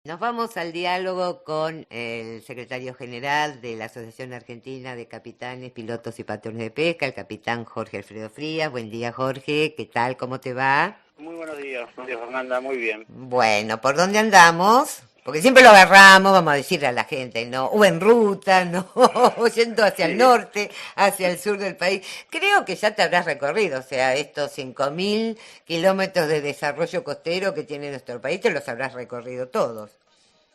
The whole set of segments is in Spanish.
Nos vamos al diálogo con el secretario general de la Asociación Argentina de Capitanes, Pilotos y Patrones de Pesca, el capitán Jorge Alfredo Frías. Buen día, Jorge. ¿Qué tal? ¿Cómo te va? Muy buenos días, María Fernanda, muy bien. Bueno, ¿por dónde andamos? Porque siempre lo agarramos, vamos a decirle a la gente, ¿no? O en ruta, ¿no? O yendo hacia el Sí, norte, hacia el sur del país. Creo que ya te habrás recorrido, o sea, estos 5.000 kilómetros de desarrollo costero que tiene nuestro país, te los habrás recorrido todos.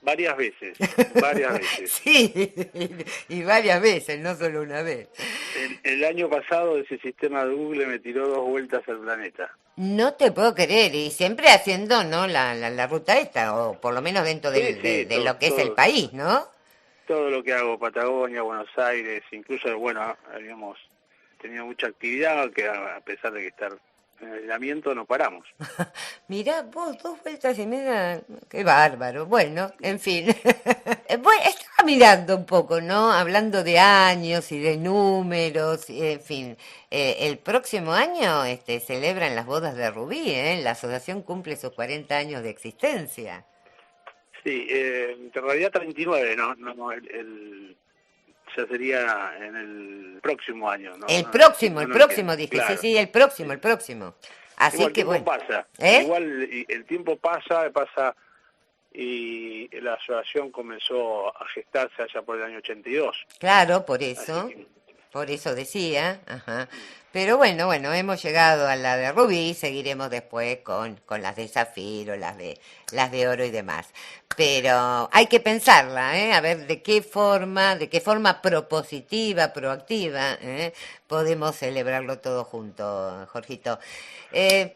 varias veces, varias veces. Sí, y varias veces, no solo una vez. El año pasado ese sistema de Google me tiró 2 vueltas al planeta. No te puedo creer, y siempre haciendo, ¿no? La ruta esta, o por lo menos dentro Sí, sí, de lo que es el país, ¿no? todo lo que hago, Patagonia, Buenos Aires, incluso, bueno, habíamos tenido mucha actividad, que a pesar de que estar en aislamiento no paramos. Mirá, vos 2 vueltas y media, qué bárbaro. Bueno, en fin. Bueno, estaba mirando un poco, ¿no? Hablando de años y de números, y en fin. El próximo año celebran las bodas de Rubí, ¿eh? La asociación cumple sus 40 años de existencia. Sí, en realidad 39, ya sería en el próximo año, El sí, próximo, el no entiendo, próximo, dije, sí, claro. sí, el próximo, Sí. el próximo. Así Igual el que tiempo bueno. pasa, ¿Eh? el tiempo pasa y la asociación comenzó a gestarse allá por el año 82. Claro, Así que, por eso decía, ajá. Pero bueno, bueno, hemos llegado a la de Rubí, seguiremos después con las de Zafiro, las de oro y demás. Pero hay que pensarla, ¿eh? A ver de qué forma propositiva, proactiva, ¿eh? Podemos celebrarlo todo junto, Jorgito.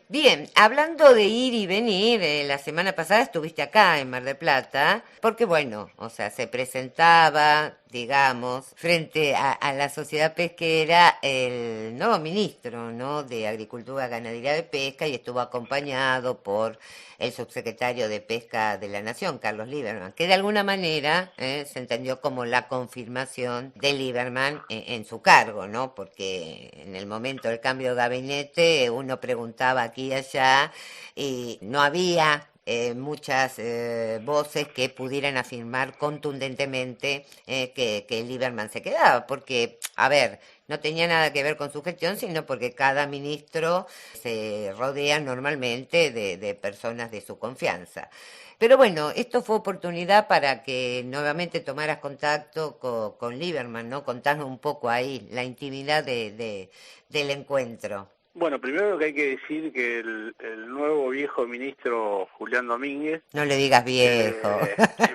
Bien, hablando de ir y venir, la semana pasada estuviste acá en Mar del Plata, porque bueno, o sea, se presentaba, digamos, frente a la sociedad pesquera el nuevo ministro, ¿no? De Agricultura, Ganadería de Pesca y estuvo acompañado por el subsecretario de Pesca de la Nación, Carlos Lieberman, que de alguna manera se entendió como la confirmación de Lieberman en su cargo, ¿no? Porque en el momento del cambio de gabinete uno preguntaba aquí y allá y no había muchas voces que pudieran afirmar contundentemente que Lieberman se quedaba, porque, a ver, no tenía nada que ver con su gestión, sino porque cada ministro se rodea normalmente de personas de su confianza. Pero bueno, esto fue oportunidad para que nuevamente tomaras contacto con Lieberman, ¿no? Contarnos un poco ahí la intimidad del encuentro. bueno, primero lo que hay que decir que el nuevo viejo ministro Julián Domínguez, No le digas viejo,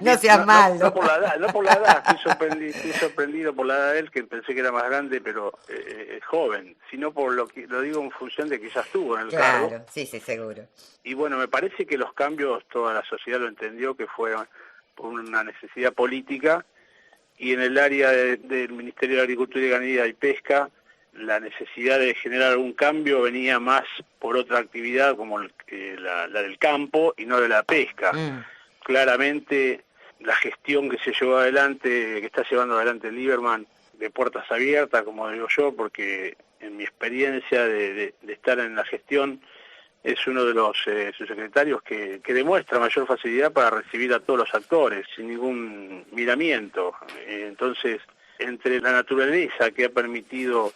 no seas no, no, malo. no por la edad, estoy sorprendido por la edad de él, que pensé que era más grande, pero es joven, sino por lo que lo digo en función de que ya estuvo en el cargo. Claro, sí, sí, seguro. Y bueno, me parece que los cambios, toda la sociedad lo entendió, que fueron por una necesidad política, y en el área del Ministerio de Agricultura y Ganadería y Pesca, la necesidad de generar algún cambio venía más por otra actividad como la del campo y no de la pesca. Mm. Claramente la gestión que se llevó adelante, que está llevando adelante Lieberman, de puertas abiertas, como digo yo, porque en mi experiencia de estar en la gestión, es uno de los subsecretarios que demuestra mayor facilidad para recibir a todos los actores, sin ningún miramiento. Entonces, entre la naturaleza que ha permitido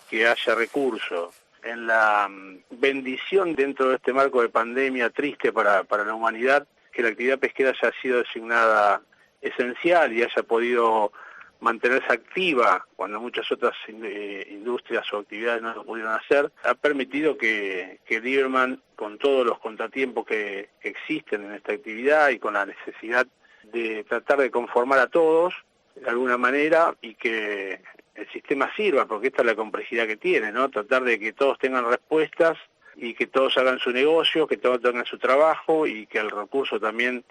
que haya recursos, en la bendición dentro de este marco de pandemia triste para la humanidad, que la actividad pesquera haya sido designada esencial y haya podido mantenerse activa cuando muchas otras industrias o actividades no lo pudieron hacer, ha permitido que Lieberman, con todos los contratiempos que existen en esta actividad y con la necesidad de tratar de conformar a todos de alguna manera y que el sistema sirva, porque esta es la complejidad que tiene, ¿no? Tratar de que todos tengan respuestas y que todos hagan su negocio, que todos tengan su trabajo y que el recurso también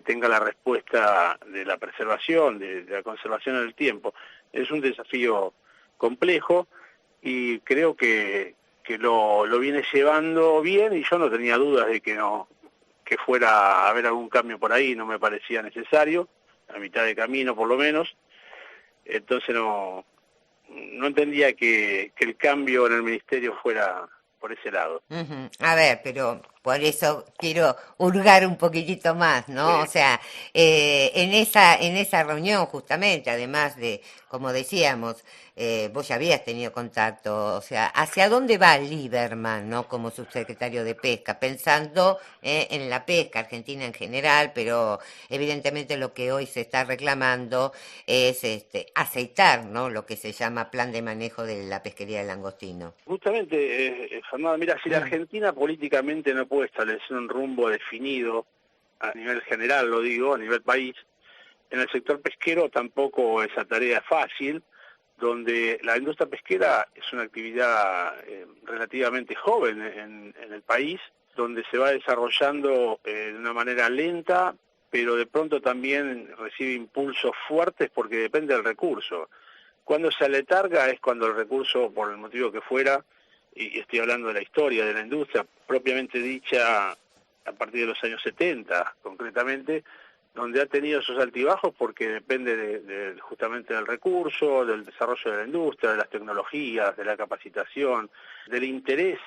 tenga la respuesta de la preservación, de la conservación en el tiempo. Es un desafío complejo y creo que lo viene llevando bien y yo no tenía dudas de que fuera a haber algún cambio por ahí, no me parecía necesario, a mitad de camino por lo menos. Entonces no entendía que el cambio en el ministerio fuera por ese lado. Ujú. A ver, pero Por eso quiero hurgar un poquitito más, ¿no? O Sí. sea, en esa reunión justamente, además de, como decíamos, vos ya habías tenido contacto, o sea, ¿hacia dónde va Lieberman, ¿no? Como subsecretario de Pesca, pensando en la pesca argentina en general, pero evidentemente lo que hoy se está reclamando es aceitar, ¿no? Lo que se llama plan de manejo de la pesquería del langostino. Justamente, Fernando, mira, si la Mm, Argentina políticamente no puede establecer un rumbo definido, a nivel general lo digo, a nivel país, en el sector pesquero tampoco esa tarea es fácil, donde la industria pesquera es una actividad relativamente joven en el país, donde se va desarrollando de una manera lenta, pero de pronto también recibe impulsos fuertes porque depende del recurso. Cuando se aletarga es cuando el recurso, por el motivo que fuera, y estoy hablando de la historia de la industria, propiamente dicha a partir de los años 70, concretamente, donde ha tenido esos altibajos porque depende justamente del recurso, del desarrollo de la industria, de las tecnologías, de la capacitación, del interés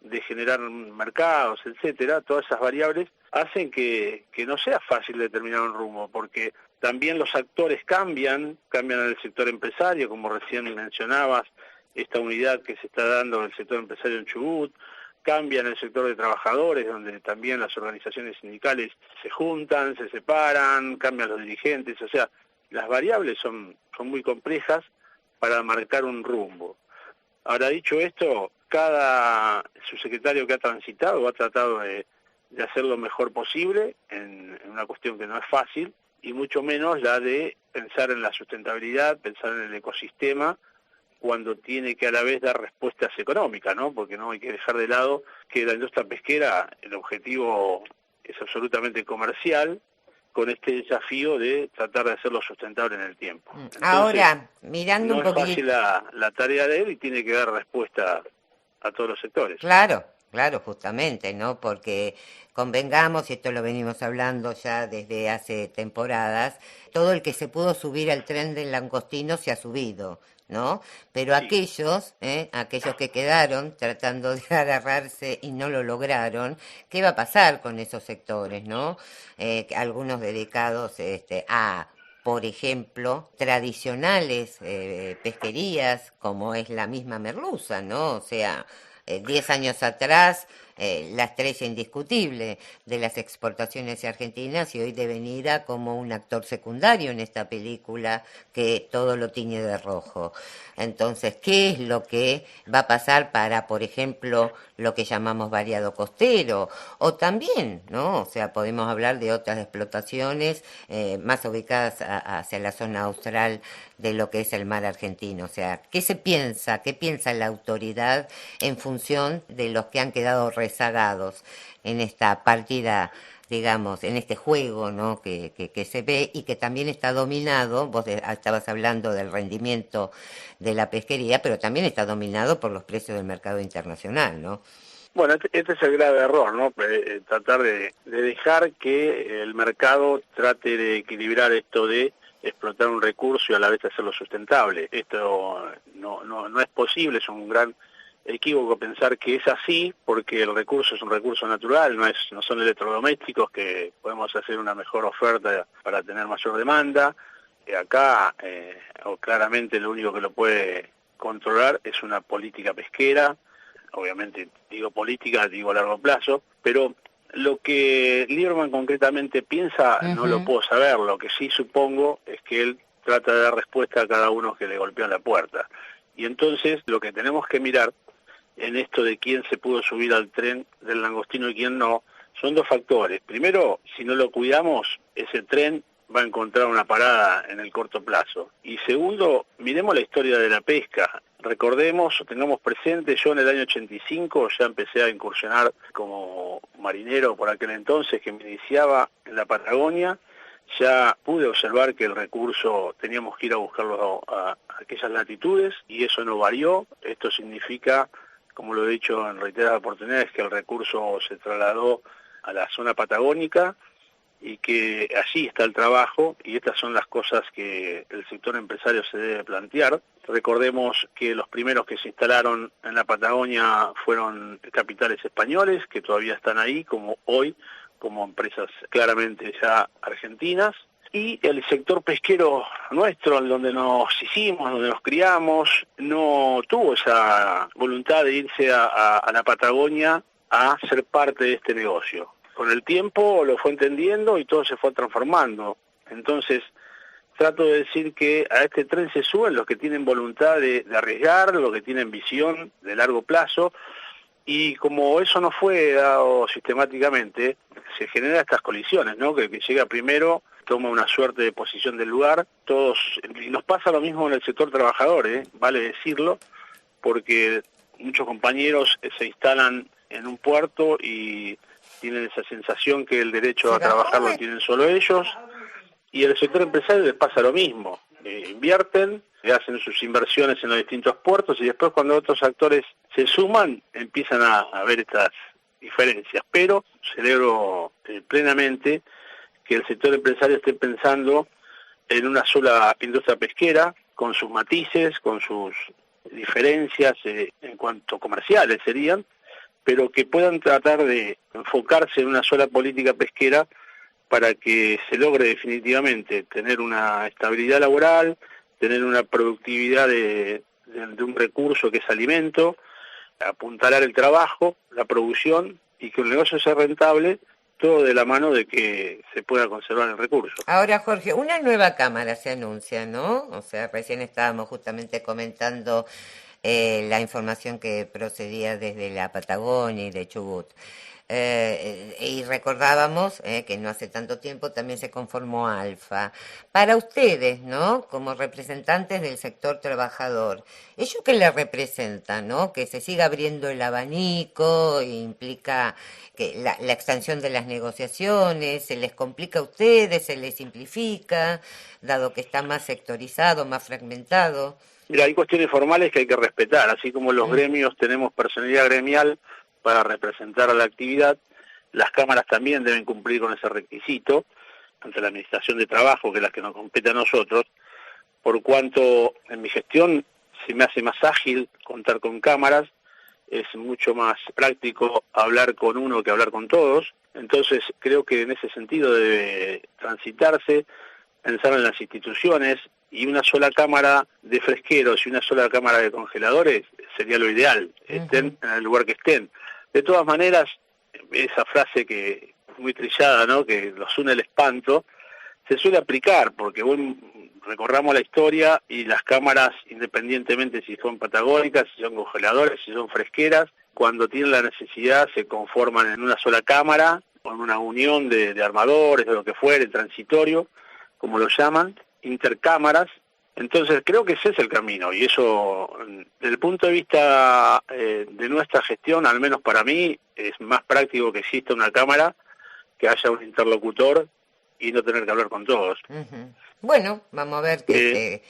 de generar mercados, etcétera. Todas esas variables hacen que no sea fácil determinar un rumbo, porque también los actores cambian en el sector empresario, como recién mencionabas, esta unidad que se está dando en el sector empresario en Chubut, cambia en el sector de trabajadores, donde también las organizaciones sindicales se juntan, se separan, cambian los dirigentes, o sea, las variables son muy complejas para marcar un rumbo. Ahora, dicho esto, cada subsecretario que ha transitado ha tratado de hacer lo mejor posible en una cuestión que no es fácil, y mucho menos la de pensar en la sustentabilidad, pensar en el ecosistema, cuando tiene que a la vez dar respuestas económicas, ¿no? Porque no hay que dejar de lado que la industria pesquera, el objetivo es absolutamente comercial, con este desafío de tratar de hacerlo sustentable en el tiempo. Entonces, Ahora, mirando un no es fácil poquitito. la tarea de él y tiene que dar respuesta a todos los sectores. Claro, claro, justamente, ¿no? Porque convengamos, y esto lo venimos hablando ya desde hace temporadas, todo el que se pudo subir al tren del langostino se ha subido, ¿no? Pero Sí, aquellos que quedaron tratando de agarrarse y no lo lograron, ¿qué va a pasar con esos sectores, ¿no? Algunos dedicados a por ejemplo, tradicionales pesquerías, como es la misma merluza, ¿no? O sea, 10 años atrás, la estrella indiscutible de las exportaciones argentinas y hoy devenida como un actor secundario en esta película que todo lo tiñe de rojo. Entonces, ¿qué es lo que va a pasar para, por ejemplo, lo que llamamos variado costero? O también, ¿no? O sea, podemos hablar de otras explotaciones más ubicadas hacia la zona austral de lo que es el mar argentino. O sea, ¿qué se piensa? ¿Qué piensa la autoridad en función de los que han quedado rezagados en esta partida, digamos, en este juego, ¿no? Que se ve y que también está dominado, estabas hablando del rendimiento de la pesquería, pero también está dominado por los precios del mercado internacional, ¿no? bueno, este es el grave error, ¿no? Tratar de dejar que el mercado trate de equilibrar esto de explotar un recurso y a la vez hacerlo sustentable. Esto no es posible, es un gran equívoco pensar que es así, porque el recurso es un recurso natural, no son electrodomésticos que podemos hacer una mejor oferta para tener mayor demanda. Acá, claramente lo único que lo puede controlar es una política pesquera. Obviamente digo política, digo a largo plazo, pero lo que Lieberman concretamente piensa no lo Ujú. puedo saber, lo que sí supongo es que él trata de dar respuesta a cada uno que le golpea en la puerta. Y entonces lo que tenemos que mirar en esto de quién se pudo subir al tren del langostino y quién no, son dos factores. Primero, si no lo cuidamos, ese tren va a encontrar una parada en el corto plazo. Y segundo, miremos la historia de la pesca. Recordemos, tengamos presente, yo en el año 85 ya empecé a incursionar como marinero por aquel entonces, que me iniciaba en la Patagonia. Ya pude observar que el recurso teníamos que ir a buscarlo a aquellas latitudes y eso no varió. Esto significa, como lo he dicho en reiteradas oportunidades, que el recurso se trasladó a la zona patagónica y que allí está el trabajo, y estas son las cosas que el sector empresario se debe plantear. Recordemos que los primeros que se instalaron en la Patagonia fueron capitales españoles, que todavía están ahí, como hoy, como empresas claramente ya argentinas, y el sector pesquero nuestro, en donde nos hicimos, donde nos criamos, no tuvo esa voluntad de irse a la Patagonia a ser parte de este negocio. Con el tiempo lo fue entendiendo y todo se fue transformando. Entonces, trato de decir que a este tren se suben los que tienen voluntad de arriesgar, los que tienen visión de largo plazo, y como eso no fue dado sistemáticamente, se generan estas colisiones, ¿no? Que el que llega primero toma una suerte de posición del lugar. Todos, y nos pasa lo mismo en el sector trabajador, vale decirlo, porque muchos compañeros se instalan en un puerto y tienen esa sensación que el derecho a trabajar lo tienen solo ellos, y el sector empresario les pasa lo mismo. Invierten, hacen sus inversiones en los distintos puertos, y después cuando otros actores se suman empiezan a ver estas diferencias. Pero celebro plenamente que el sector empresario esté pensando en una sola industria pesquera, con sus matices, con sus diferencias en cuanto comerciales serían, pero que puedan tratar de enfocarse en una sola política pesquera para que se logre definitivamente tener una estabilidad laboral, tener una productividad de un recurso que es alimento, apuntalar el trabajo, la producción, y que el negocio sea rentable, todo de la mano de que se pueda conservar el recurso. Ahora, Jorge, una nueva cámara se anuncia, ¿no? O sea, recién estábamos justamente comentando la información que procedía desde la Patagonia y de Chubut. Y recordábamos que no hace tanto tiempo también se conformó ALFA. Para ustedes, ¿no? Como representantes del sector trabajador, ¿ello qué le representa, no? Que se siga abriendo el abanico, implica que la extensión de las negociaciones, se les complica a ustedes, se les simplifica, dado que está más sectorizado, más fragmentado. Mira, hay cuestiones formales que hay que respetar, así como los gremios tenemos personalidad gremial para representar a la actividad, las cámaras también deben cumplir con ese requisito ante la Administración de Trabajo, que es la que nos compete a nosotros, por cuanto en mi gestión se me hace más ágil contar con cámaras, es mucho más práctico hablar con uno que hablar con todos. Entonces creo que en ese sentido debe transitarse, pensar en las instituciones, y una sola cámara de fresqueros y una sola cámara de congeladores sería lo ideal, estén en el lugar que estén. De todas maneras, esa frase que es muy trillada, ¿no? Que los une el espanto, se suele aplicar, porque recorramos la historia y las cámaras, independientemente si son patagónicas, si son congeladores, si son fresqueras, cuando tienen la necesidad se conforman en una sola cámara, con una unión de armadores, de lo que fuere, transitorio, como lo llaman, intercámaras. Entonces creo que ese es el camino, y eso, desde el punto de vista de nuestra gestión, al menos para mí, es más práctico que exista una cámara, que haya un interlocutor y no tener que hablar con todos. Bueno, vamos a ver que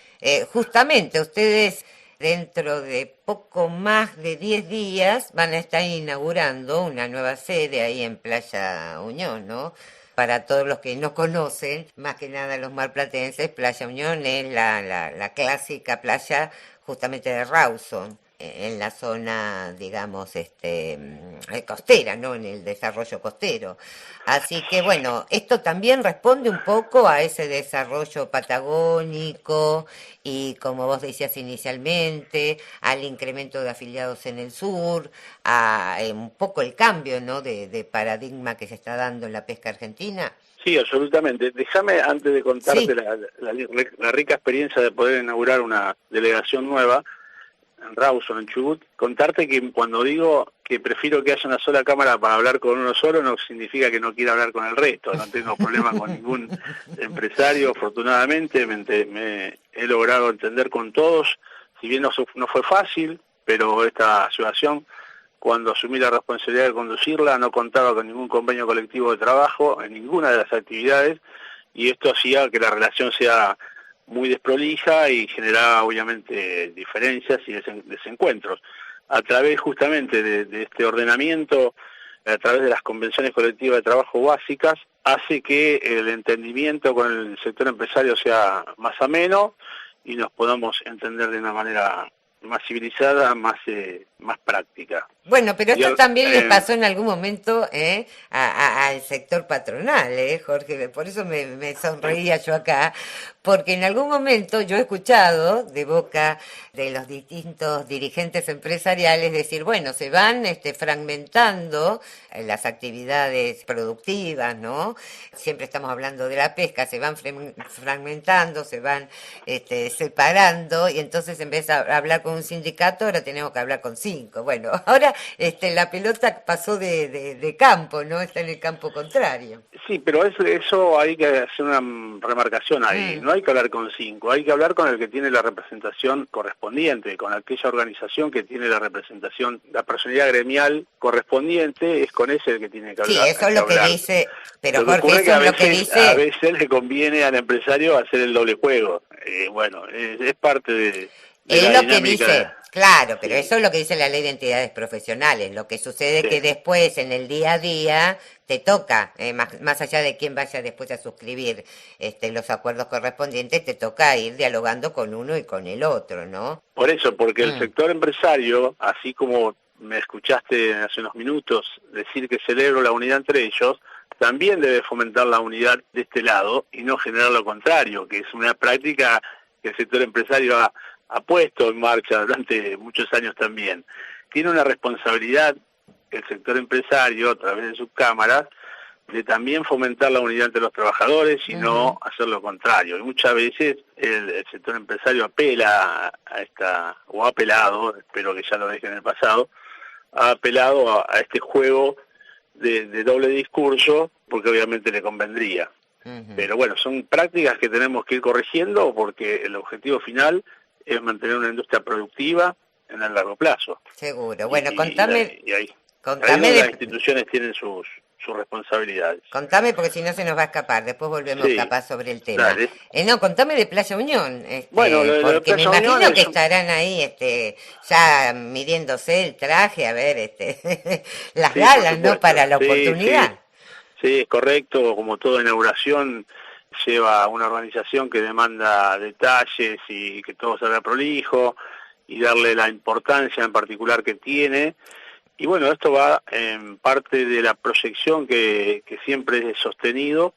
justamente ustedes dentro de poco más de 10 días van a estar inaugurando una nueva sede ahí en Playa Unión, ¿no? Para todos los que no conocen, más que nada los marplatenses, Playa Unión es la clásica playa justamente de Rawson, en la zona, digamos, costera, ¿no? En el desarrollo costero. Así que bueno, esto también responde un poco a ese desarrollo patagónico y, como vos decías inicialmente, al incremento de afiliados en el sur, a un poco el cambio, ¿no? de paradigma que se está dando en la pesca argentina. Sí, absolutamente. Déjame, antes de contarte la rica experiencia de poder inaugurar una delegación nueva en Rawson, en Chubut, contarte que cuando digo que prefiero que haya una sola cámara para hablar con uno solo, no significa que no quiera hablar con el resto. No tengo problema con ningún empresario, afortunadamente me he logrado entender con todos, si bien no fue fácil, pero esta asociación, cuando asumí la responsabilidad de conducirla, no contaba con ningún convenio colectivo de trabajo en ninguna de las actividades, y esto hacía que la relación sea muy desprolija y generaba obviamente diferencias y desencuentros. A través justamente de este ordenamiento, a través de las convenciones colectivas de trabajo básicas, hace que el entendimiento con el sector empresario sea más ameno y nos podamos entender de una manera más civilizada, más práctica. Bueno, pero Y esto también les pasó en algún momento al sector patronal, Jorge. Por eso me sonreía yo acá, porque en algún momento yo he escuchado de boca de los distintos dirigentes empresariales decir, bueno, se van fragmentando las actividades productivas, ¿no? Siempre estamos hablando de la pesca, se van fragmentando, se van separando, y entonces en vez de hablar con un sindicato, ahora tenemos que hablar con 5. Bueno, ahora la pelota pasó de campo, ¿no? Está en el campo contrario. Sí, pero eso hay que hacer una remarcación ahí. No hay que hablar con 5, hay que hablar con el que tiene la representación correspondiente, con aquella organización que tiene la representación, la personalidad gremial correspondiente, es con ese el que tiene que hablar. Sí, eso es lo que dice, pero Lo que Jorge, ocurre es que eso es lo que dice. a veces le conviene al empresario hacer el doble juego. Bueno, es parte de Es la lo que dinámica. dice, claro, pero Sí, eso es lo que dice la ley de entidades profesionales. Lo que sucede es sí. que después, en el día a día, te toca, más allá de quién vaya después a suscribir los acuerdos correspondientes, te toca ir dialogando con uno y con el otro, ¿no? Por eso, porque el Mm. sector empresario, así como me escuchaste hace unos minutos decir que celebro la unidad entre ellos, también debe fomentar la unidad de este lado y no generar lo contrario, que es una práctica que el sector empresario ha puesto en marcha durante muchos años también. Tiene una responsabilidad el sector empresario, a través de sus cámaras, de también fomentar la unidad entre los trabajadores y no hacer lo contrario. Y muchas veces el sector empresario apela a esta, o ha apelado, espero que ya lo deje en el pasado, ha apelado a este juego de doble discurso, porque obviamente le convendría. Pero bueno, son prácticas que tenemos que ir corrigiendo porque el objetivo final es mantener una industria productiva en el largo plazo. Seguro. Y, Bueno, y, y ahí contame donde las instituciones tienen sus responsabilidades. contame porque si no se nos va a escapar. Después volvemos Sí, capaz sobre el tema. dale. No, contame de Playa Unión, Bueno, lo de porque me Plaza Unión imagino que es estarán ahí, ya midiéndose el traje, a ver, las sí, por galas, ¿no? supuesto. Para la Sí, sí, oportunidad. sí, es correcto. Como toda inauguración lleva una organización que demanda detalles y que todo salga prolijo y darle la importancia en particular que tiene. Y bueno, esto va en parte de la proyección que siempre he sostenido,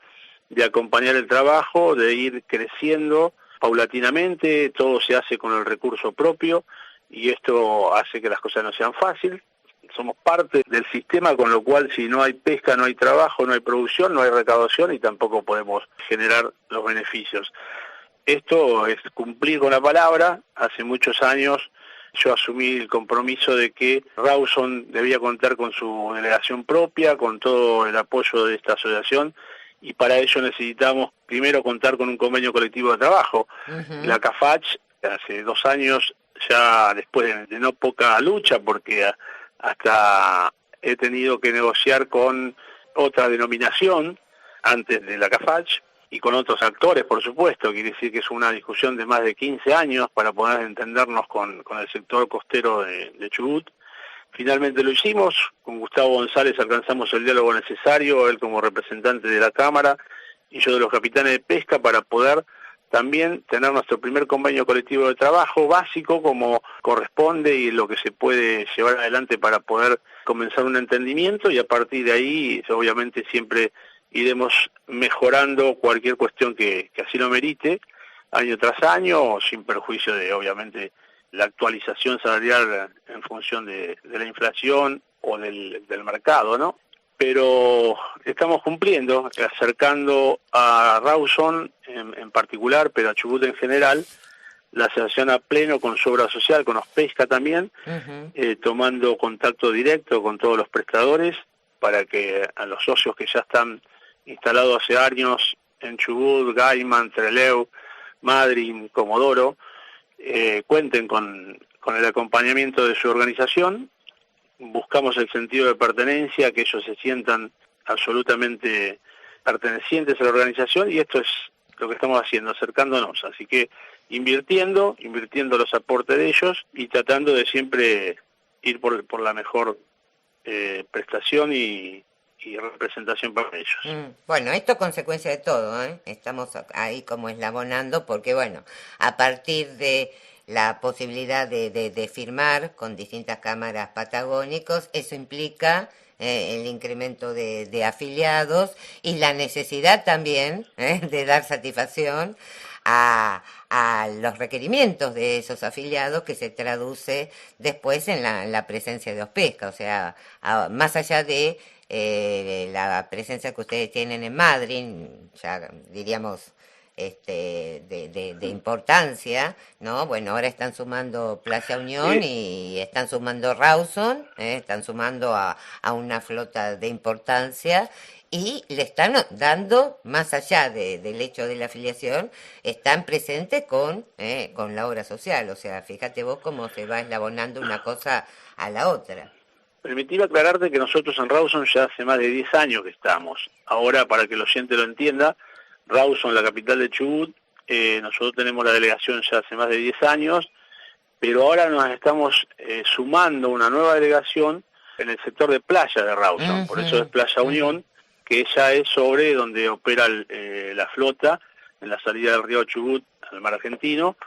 de acompañar el trabajo, de ir creciendo paulatinamente, todo se hace con el recurso propio y esto hace que las cosas no sean fáciles. Somos parte del sistema, con lo cual si no hay pesca, no hay trabajo, no hay producción, no hay recaudación y tampoco podemos generar los beneficios. Esto es cumplir con la palabra. Hace muchos años yo asumí el compromiso de que Rawson debía contar con su delegación propia, con todo el apoyo de esta asociación, y para ello necesitamos primero contar con un convenio colectivo de trabajo. La CAFACH, hace 2 años, ya después de no poca lucha, porque hasta he tenido que negociar con otra denominación antes de la CAFACH, y con otros actores, por supuesto. Quiere decir que es una discusión de más de 15 años para poder entendernos con el sector costero de Chubut. Finalmente lo hicimos, con Gustavo González alcanzamos el diálogo necesario, él como representante de la Cámara y yo de los capitanes de pesca, para poder también tener nuestro primer convenio colectivo de trabajo básico como corresponde y lo que se puede llevar adelante para poder comenzar un entendimiento, y a partir de ahí obviamente siempre iremos mejorando cualquier cuestión que así lo merite, año tras año, sin perjuicio de obviamente la actualización salarial en función de la inflación o del mercado, ¿no? Pero estamos cumpliendo, acercando a Rawson en particular, pero a Chubut en general, la asociación a pleno con su obra social, con Ospesca también, tomando contacto directo con todos los prestadores para que a los socios que ya están instalados hace años en Chubut, Gaiman, Trelew, Madryn, Comodoro, cuenten con el acompañamiento de su organización. Buscamos el sentido de pertenencia, que ellos se sientan absolutamente pertenecientes a la organización, y esto es lo que estamos haciendo, acercándonos, así que invirtiendo los aportes de ellos y tratando de siempre ir por la mejor prestación y y representación para ellos. Bueno, esto es consecuencia de todo, ¿eh? Estamos ahí como eslabonando porque, bueno, a partir de la posibilidad de firmar con distintas cámaras patagónicos, eso implica el incremento de afiliados y la necesidad también de dar satisfacción a los requerimientos de esos afiliados que se traduce después en la presencia de Ospesca, o sea, más allá de la presencia que ustedes tienen en Madrid, ya diríamos de importancia, ¿no? Bueno, ahora están sumando Plaza Unión Sí, y están sumando Rawson, están sumando a una flota de importancia y le están dando, más allá del hecho de la afiliación, están presentes con la obra social. O sea, fíjate vos cómo se va eslabonando una cosa a la otra. permitime aclararte que nosotros en Rawson ya hace más de 10 años que estamos. Ahora, para que el oyente lo entienda, Rawson, la capital de Chubut, nosotros tenemos la delegación ya hace más de 10 años, pero ahora nos estamos sumando una nueva delegación en el sector de playa de Rawson, por eso es Playa Unión, que ya es sobre donde opera la flota, en la salida del río Chubut al mar argentino,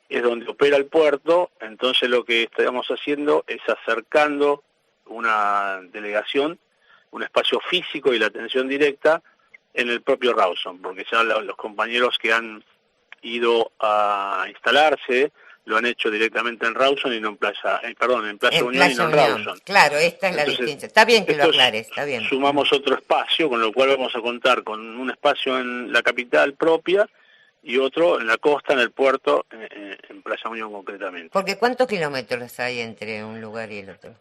es donde opera el puerto. Entonces lo que estamos haciendo es acercando una delegación, un espacio físico y la atención directa en el propio Rawson, porque ya los compañeros que han ido a instalarse lo han hecho directamente en Rawson y no en Playa, en Playa En Unión y no Plaza en Unión, Rawson. claro, esta es la Entonces, distinción. Está bien que lo esto aclares, está bien. sumamos otro espacio, con lo cual vamos a contar con un espacio en la capital propia y otro en la costa, en el puerto, en Playa Unión concretamente. Porque ¿cuántos kilómetros hay entre un lugar y el otro?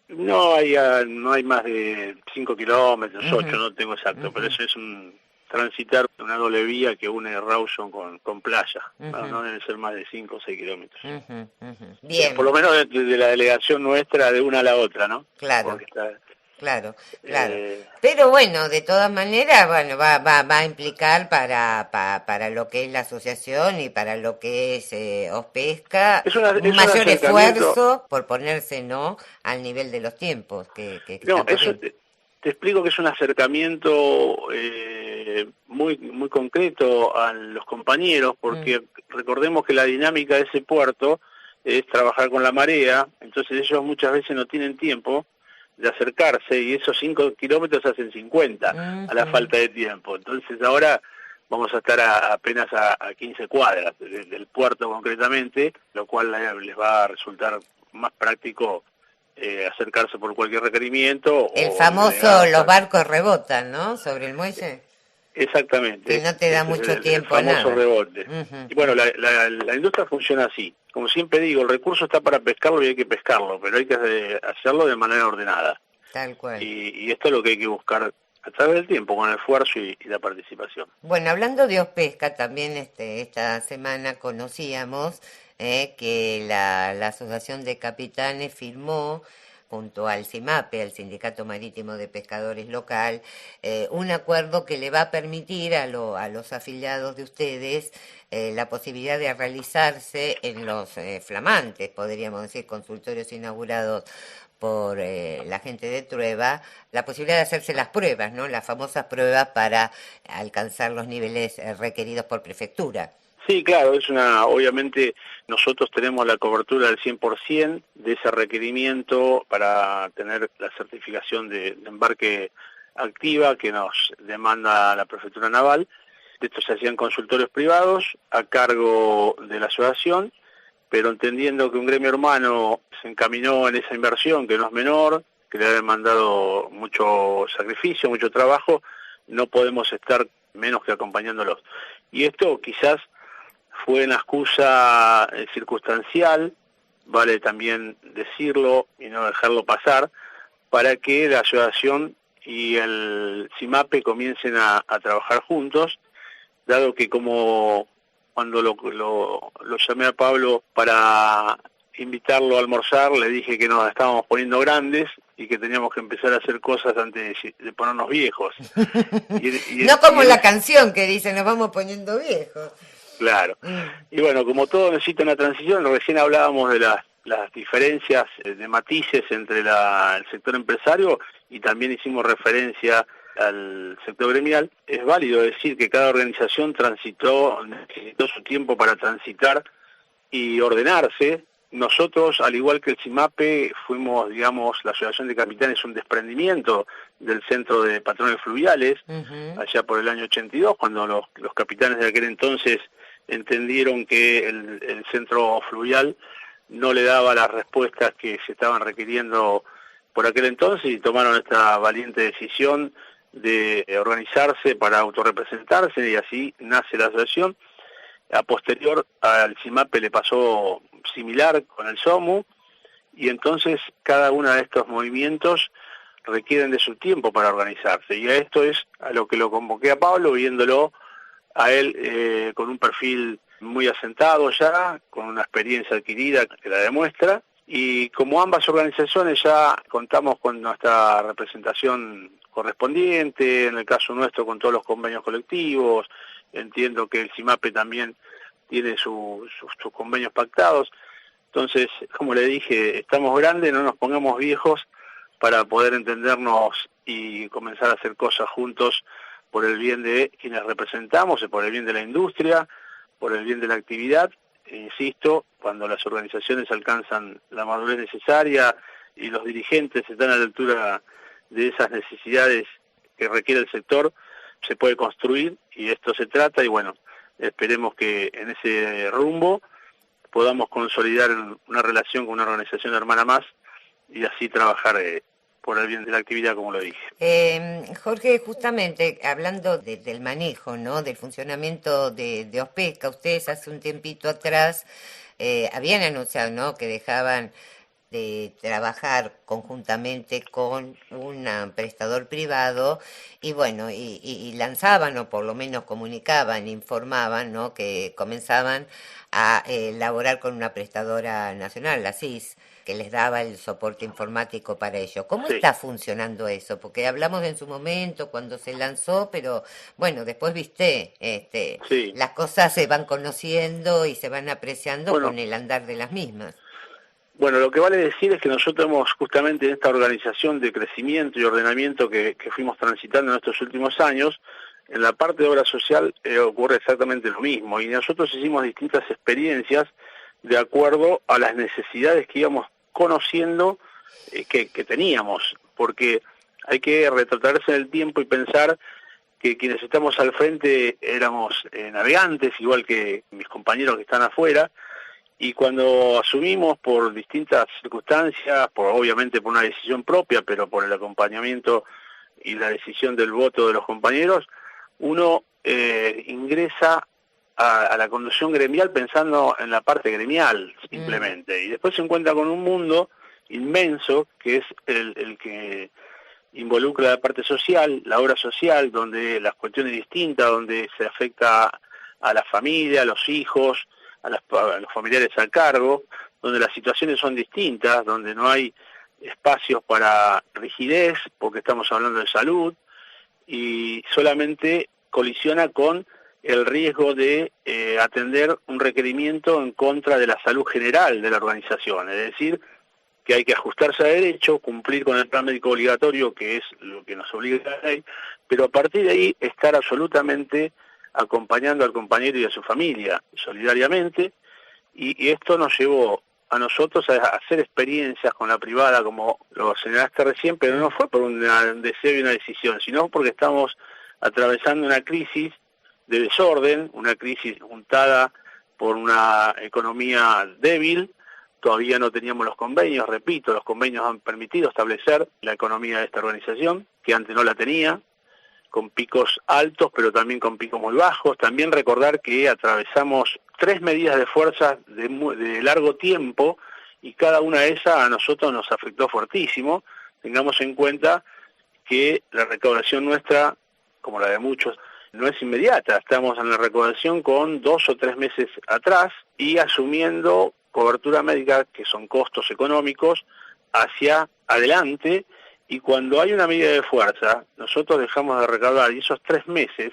No hay más de 5 kilómetros, 8, no tengo exacto, pero eso es un transitar una doble vía que une Rawson con playa. No debe ser más de 5 o 6 kilómetros. Bien, Por lo menos de la delegación nuestra de una a la otra, ¿no? claro. Porque está, Claro. eh, Pero bueno, de todas maneras, bueno, va a implicar para lo que es la asociación y para lo que es Ospesca, es un un mayor acercamiento. esfuerzo por ponerse, ¿no?, al nivel de los tiempos que No, están eso corriendo. te explico que es un acercamiento muy concreto a los compañeros, porque recordemos que la dinámica de ese puerto es trabajar con la marea, entonces ellos muchas veces no tienen tiempo de acercarse y esos 5 kilómetros hacen 50 a la falta de tiempo. Entonces ahora vamos a estar apenas a 15 cuadras del puerto concretamente, lo cual les va a resultar más práctico acercarse por cualquier requerimiento El o delegar famoso, los hasta... barcos rebotan, ¿no?, sobre el muelle, que Exactamente, no te da ese es mucho el tiempo a famoso nada. rebote. Y bueno, la industria funciona así. Como siempre digo, el recurso está para pescarlo y hay que pescarlo, pero hay que hacerlo de manera ordenada. Tal cual. Y esto es lo que hay que buscar a través del tiempo, con el esfuerzo y la participación. Bueno, hablando de Ospesca, también esta semana conocíamos que la Asociación de Capitanes firmó junto al CIMAPE, al Sindicato Marítimo de Pescadores Local, un acuerdo que le va a permitir a los afiliados de ustedes la posibilidad de realizarse en los flamantes, podríamos decir, consultorios inaugurados por la gente de Trueba, la posibilidad de hacerse las pruebas, ¿no? Las famosas pruebas para alcanzar los niveles requeridos por prefectura. Sí, claro, obviamente nosotros tenemos la cobertura del 100% de ese requerimiento para tener la certificación de embarque activa que nos demanda la Prefectura Naval. Esto se hacían consultorios privados a cargo de la asociación, pero entendiendo que un gremio hermano se encaminó en esa inversión, que no es menor, que le ha demandado mucho sacrificio, mucho trabajo, no podemos estar menos que acompañándolos. Y esto quizás fue una excusa circunstancial, vale también decirlo y no dejarlo pasar, para que la asociación y el CIMAPE comiencen a trabajar juntos, dado que como cuando lo llamé a Pablo para invitarlo a almorzar, le dije que nos estábamos poniendo grandes y que teníamos que empezar a hacer cosas antes de ponernos viejos. No como la canción que dice, nos vamos poniendo viejos. Claro. Y bueno, como todo necesita una transición, recién hablábamos las diferencias de matices entre el sector empresario y también hicimos referencia al sector gremial. Es válido decir que cada organización necesitó su tiempo para transitar y ordenarse. Nosotros, al igual que el CIMAPE, fuimos, digamos, la Asociación de Capitanes, un desprendimiento del Centro de Patrones Fluviales, allá por el año 82, cuando los capitanes de aquel entonces entendieron que el centro fluvial no le daba las respuestas que se estaban requiriendo por aquel entonces y tomaron esta valiente decisión de organizarse para autorrepresentarse y así nace la asociación. A posterior al CIMAPE le pasó similar con el SOMU y entonces cada uno de estos movimientos requieren de su tiempo para organizarse y a esto es a lo que lo convoqué a Pablo, viéndolo a él con un perfil muy asentado ya, con una experiencia adquirida que la demuestra, y como ambas organizaciones ya contamos con nuestra representación correspondiente, en el caso nuestro con todos los convenios colectivos, entiendo que el CIMAPE también tiene sus convenios pactados, entonces, como le dije, estamos grandes, no nos pongamos viejos para poder entendernos y comenzar a hacer cosas juntos por el bien de quienes representamos y por el bien de la industria, por el bien de la actividad. E insisto, cuando las organizaciones alcanzan la madurez necesaria y los dirigentes están a la altura de esas necesidades que requiere el sector, se puede construir y esto se trata y bueno, esperemos que en ese rumbo podamos consolidar una relación con una organización hermana más y así trabajar por el bien de la actividad, como lo dije. Jorge, justamente hablando del manejo, ¿no? Del funcionamiento de OSPESCA, ustedes hace un tiempito atrás habían anunciado, ¿no? Que dejaban de trabajar conjuntamente con un prestador privado y bueno, y lanzaban o por lo menos comunicaban, informaban, ¿no? Que comenzaban a laborar con una prestadora nacional, la CIS, que les daba el soporte informático para ello. ¿Cómo Sí. está funcionando eso? Porque hablamos en su momento cuando se lanzó, pero bueno, después viste, Sí. las cosas se van conociendo y se van apreciando Bueno, con el andar de las mismas. Bueno, lo que vale decir es que nosotros hemos justamente en esta organización de crecimiento y ordenamiento que fuimos transitando en estos últimos años, en la parte de obra social ocurre exactamente lo mismo y nosotros hicimos distintas experiencias de acuerdo a las necesidades que íbamos conociendo que teníamos, porque hay que retratarse en el tiempo y pensar que quienes estamos al frente éramos navegantes, igual que mis compañeros que están afuera, y cuando asumimos por distintas circunstancias, obviamente por una decisión propia, pero por el acompañamiento y la decisión del voto de los compañeros, uno ingresa a la conducción gremial pensando en la parte gremial simplemente, y después se encuentra con un mundo inmenso que es el que involucra la parte social, la obra social, donde las cuestiones distintas, donde se afecta a la familia, a los hijos, a los familiares a cargo, donde las situaciones son distintas, donde no hay espacios para rigidez, porque estamos hablando de salud, y solamente colisiona con el riesgo de atender un requerimiento en contra de la salud general de la organización, es decir, que hay que ajustarse a derecho, cumplir con el plan médico obligatorio, que es lo que nos obliga la ley, pero a partir de ahí estar absolutamente acompañando al compañero y a su familia solidariamente, y esto nos llevó a nosotros a hacer experiencias con la privada, como lo señalaste recién, pero no fue por un deseo y una decisión, sino porque estamos atravesando una crisis de desorden, una crisis juntada por una economía débil. Todavía no teníamos los convenios, repito, los convenios han permitido establecer la economía de esta organización, que antes no la tenía, con picos altos, pero también con picos muy bajos. También recordar que atravesamos 3 medidas de fuerza de largo tiempo, y cada una de esas a nosotros nos afectó fuertísimo. Tengamos en cuenta que la recaudación nuestra, como la de muchos, no es inmediata. Estamos en la recaudación con 2 o 3 meses atrás y asumiendo cobertura médica, que son costos económicos, hacia adelante, y cuando hay una medida de fuerza, nosotros dejamos de recaudar, y esos 3 meses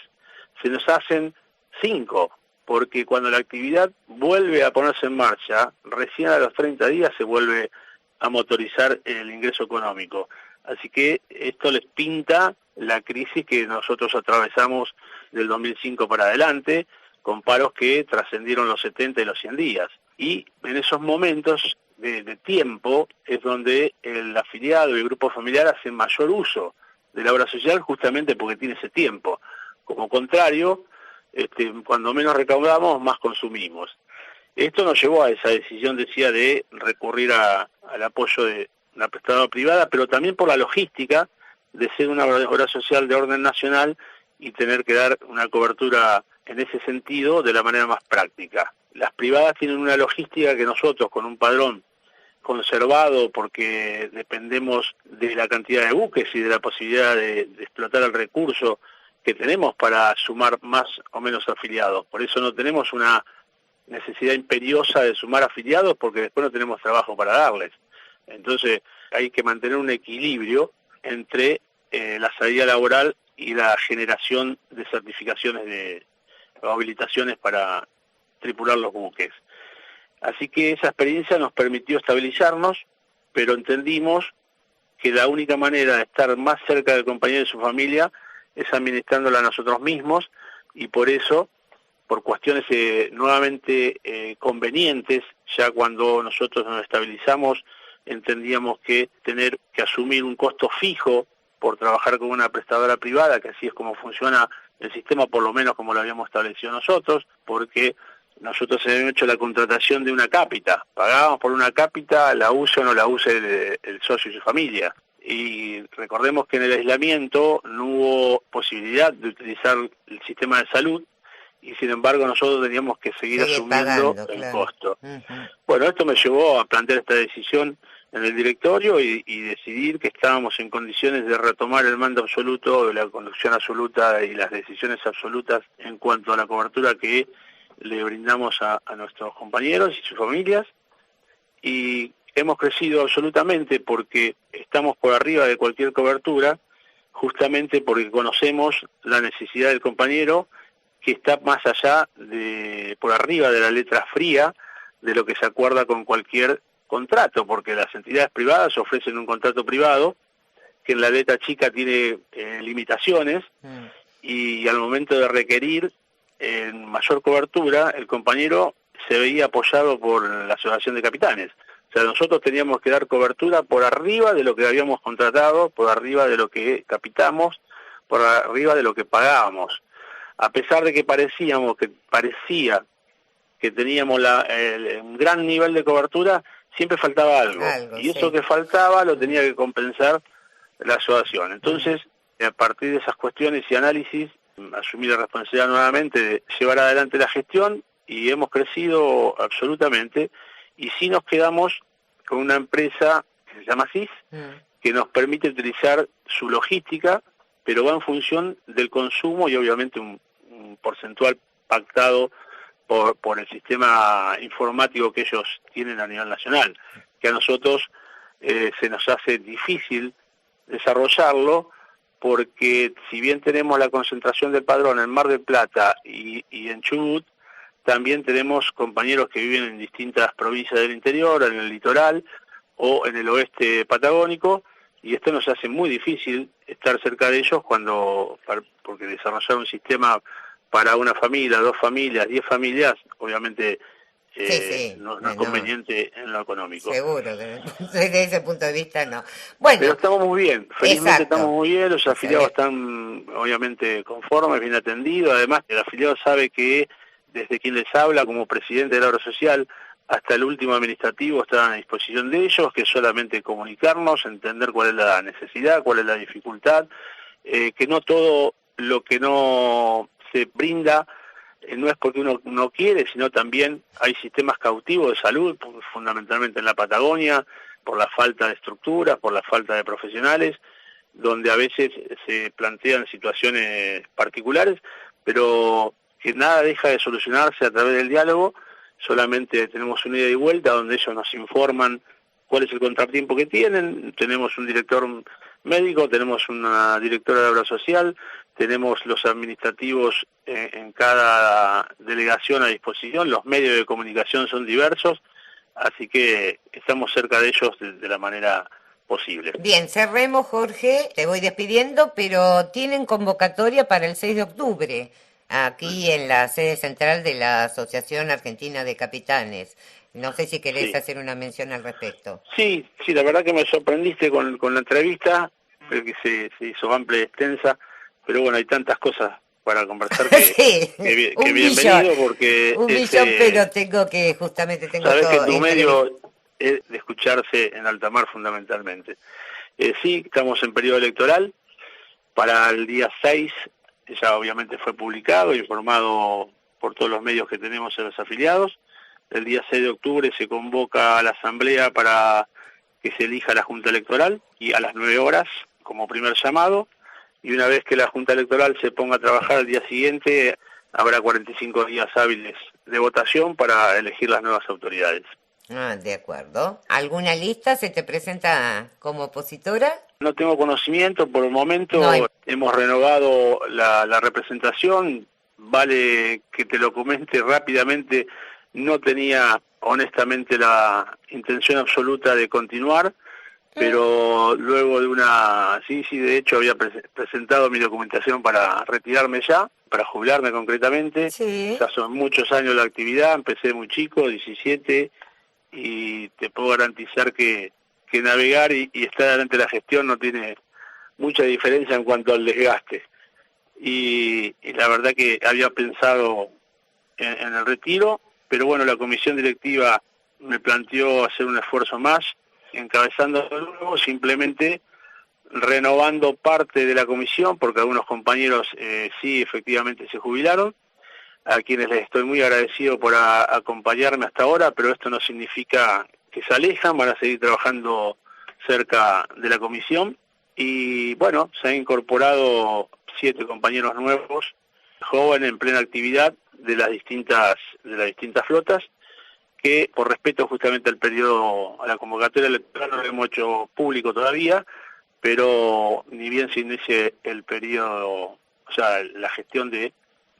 se nos hacen 5, porque cuando la actividad vuelve a ponerse en marcha, recién a los 30 días se vuelve a motorizar el ingreso económico. Así que esto les pinta la crisis que nosotros atravesamos del 2005 para adelante, con paros que trascendieron los 70 y los 100 días. Y en esos momentos de tiempo es donde el afiliado y el grupo familiar hacen mayor uso de la obra social, justamente porque tiene ese tiempo. Como contrario, cuando menos recaudamos, más consumimos. Esto nos llevó a esa decisión, decía, de recurrir al apoyo de una prestadora privada, pero también por la logística de ser una obra social de orden nacional y tener que dar una cobertura en ese sentido de la manera más práctica. Las privadas tienen una logística que nosotros, con un padrón conservado, porque dependemos de la cantidad de buques y de la posibilidad de explotar el recurso que tenemos para sumar más o menos afiliados. Por eso no tenemos una necesidad imperiosa de sumar afiliados, porque después no tenemos trabajo para darles. Entonces hay que mantener un equilibrio entre la salida laboral y la generación de certificaciones de habilitaciones para tripular los buques. Así que esa experiencia nos permitió estabilizarnos, pero entendimos que la única manera de estar más cerca del compañero y de su familia es administrándola a nosotros mismos, y por eso, por cuestiones nuevamente convenientes, ya cuando nosotros nos estabilizamos, entendíamos que tener que asumir un costo fijo por trabajar con una prestadora privada, que así es como funciona el sistema, por lo menos como lo habíamos establecido nosotros, porque nosotros habíamos hecho la contratación de una cápita, pagábamos por una cápita, la use o no la use el socio y su familia. Y recordemos que en el aislamiento no hubo posibilidad de utilizar el sistema de salud, y sin embargo nosotros teníamos que seguir asumiendo pagando, el claro. costo. Bueno, esto me llevó a plantear esta decisión en el directorio y decidir que estábamos en condiciones de retomar el mando absoluto, de la conducción absoluta y las decisiones absolutas en cuanto a la cobertura que le brindamos a nuestros compañeros y sus familias. Y hemos crecido absolutamente porque estamos por arriba de cualquier cobertura, justamente porque conocemos la necesidad del compañero, que está más allá por arriba de la letra fría de lo que se acuerda con cualquier contrato, porque las entidades privadas ofrecen un contrato privado que en la letra chica tiene limitaciones, y al momento de requerir en mayor cobertura, el compañero se veía apoyado por la asociación de capitanes. O sea, nosotros teníamos que dar cobertura por arriba de lo que habíamos contratado, por arriba de lo que capitamos, por arriba de lo que pagábamos. A pesar de que parecía que teníamos un gran nivel de cobertura, siempre faltaba algo, y eso sí, que faltaba lo tenía que compensar la asociación. Entonces, a partir de esas cuestiones y análisis, asumí la responsabilidad nuevamente de llevar adelante la gestión, y hemos crecido absolutamente, y sí nos quedamos con una empresa que se llama CIS, que nos permite utilizar su logística, pero va en función del consumo y obviamente un porcentual pactado por el sistema informático que ellos tienen a nivel nacional, que a nosotros se nos hace difícil desarrollarlo, porque si bien tenemos la concentración del padrón en Mar del Plata y en Chubut, también tenemos compañeros que viven en distintas provincias del interior, en el litoral o en el oeste patagónico, y esto nos hace muy difícil estar cerca de ellos porque desarrollar un sistema para una familia, 2 familias, 10 familias, obviamente no es conveniente en lo económico. Seguro que desde ese punto de vista no. Bueno, pero estamos muy bien, felizmente estamos muy bien, los afiliados excelente. están obviamente conformes, bien atendidos. Además, el afiliado sabe que desde quien les habla como presidente de la obra social hasta el último administrativo están a disposición de ellos, que solamente comunicarnos, entender cuál es la necesidad, cuál es la dificultad, que no todo lo que no se brinda no es porque uno no quiere, sino también hay sistemas cautivos de salud, fundamentalmente en la Patagonia, por la falta de estructuras, por la falta de profesionales, donde a veces se plantean situaciones particulares, pero que nada deja de solucionarse a través del diálogo. Solamente tenemos una ida y vuelta donde ellos nos informan cuál es el contratiempo que tienen. Tenemos un director médico, tenemos una directora de obra social, tenemos los administrativos en cada delegación a disposición, los medios de comunicación son diversos, así que estamos cerca de ellos de la manera posible. Bien, cerremos, Jorge, te voy despidiendo, pero tienen convocatoria para el 6 de octubre, aquí en la sede central de la Asociación Argentina de Capitanes. No sé si querés Sí, hacer una mención al respecto. sí, la verdad que me sorprendiste con la entrevista, creo que se hizo amplia y extensa, pero bueno, hay tantas cosas para conversar Sí, que un millón, bienvenido, porque un millón, pero tengo que, justamente tengo sabés que todo tu entrevista. medio es de escucharse en alta mar fundamentalmente. Sí, estamos en periodo electoral, para el día 6 ya obviamente fue publicado, informado por todos los medios que tenemos en los afiliados. El día 6 de octubre se convoca a la asamblea para que se elija la Junta Electoral y a las 9 horas como primer llamado, y una vez que la Junta Electoral se ponga a trabajar al día siguiente habrá 45 días hábiles de votación para elegir las nuevas autoridades. Ah, de acuerdo. ¿Alguna lista se te presenta como opositora? No tengo conocimiento, por el No hay. momento hemos renovado la representación, vale que te lo comente rápidamente, no tenía honestamente la intención absoluta de continuar, pero luego de sí, de hecho había presentado mi documentación para retirarme ya, para jubilarme concretamente, Sí. ya son muchos años la actividad, empecé muy chico, 17, y te puedo garantizar que navegar y estar delante de la gestión no tiene mucha diferencia en cuanto al desgaste. Y la verdad que había pensado en el retiro, pero bueno, la comisión directiva me planteó hacer un esfuerzo más, encabezando de nuevo, simplemente renovando parte de la comisión, porque algunos compañeros sí efectivamente se jubilaron, a quienes les estoy muy agradecido por acompañarme hasta ahora, pero esto no significa que se alejan, van a seguir trabajando cerca de la comisión, y bueno, se han incorporado 7 compañeros nuevos, jóvenes en plena actividad de las distintas flotas, que por respeto justamente al periodo, a la convocatoria electoral, no lo hemos hecho público todavía, pero ni bien se inicie el periodo, o sea, la gestión de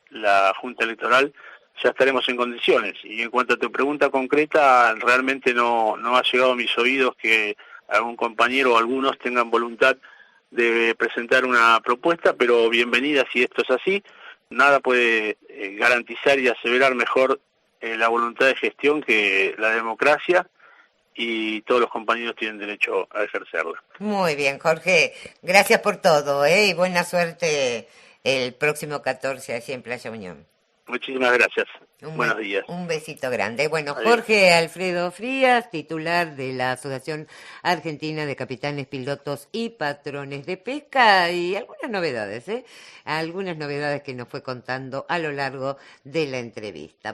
la Junta Electoral, ya estaremos en condiciones. Y en cuanto a tu pregunta concreta, realmente no ha llegado a mis oídos que algún compañero o algunos tengan voluntad de presentar una propuesta, pero bienvenida si esto es así. Nada puede garantizar y aseverar mejor la voluntad de gestión que la democracia, y todos los compañeros tienen derecho a ejercerla. Muy bien, Jorge. Gracias por todo, ¿eh? Y buena suerte el próximo 14 allí en Playa Unión. Muchísimas gracias. Buenos días. Un besito grande. Bueno, Adiós. Jorge Alfredo Frías, titular de la Asociación Argentina de Capitanes, Pilotos y Patrones de Pesca, y algunas novedades, ¿eh? Algunas novedades que nos fue contando a lo largo de la entrevista.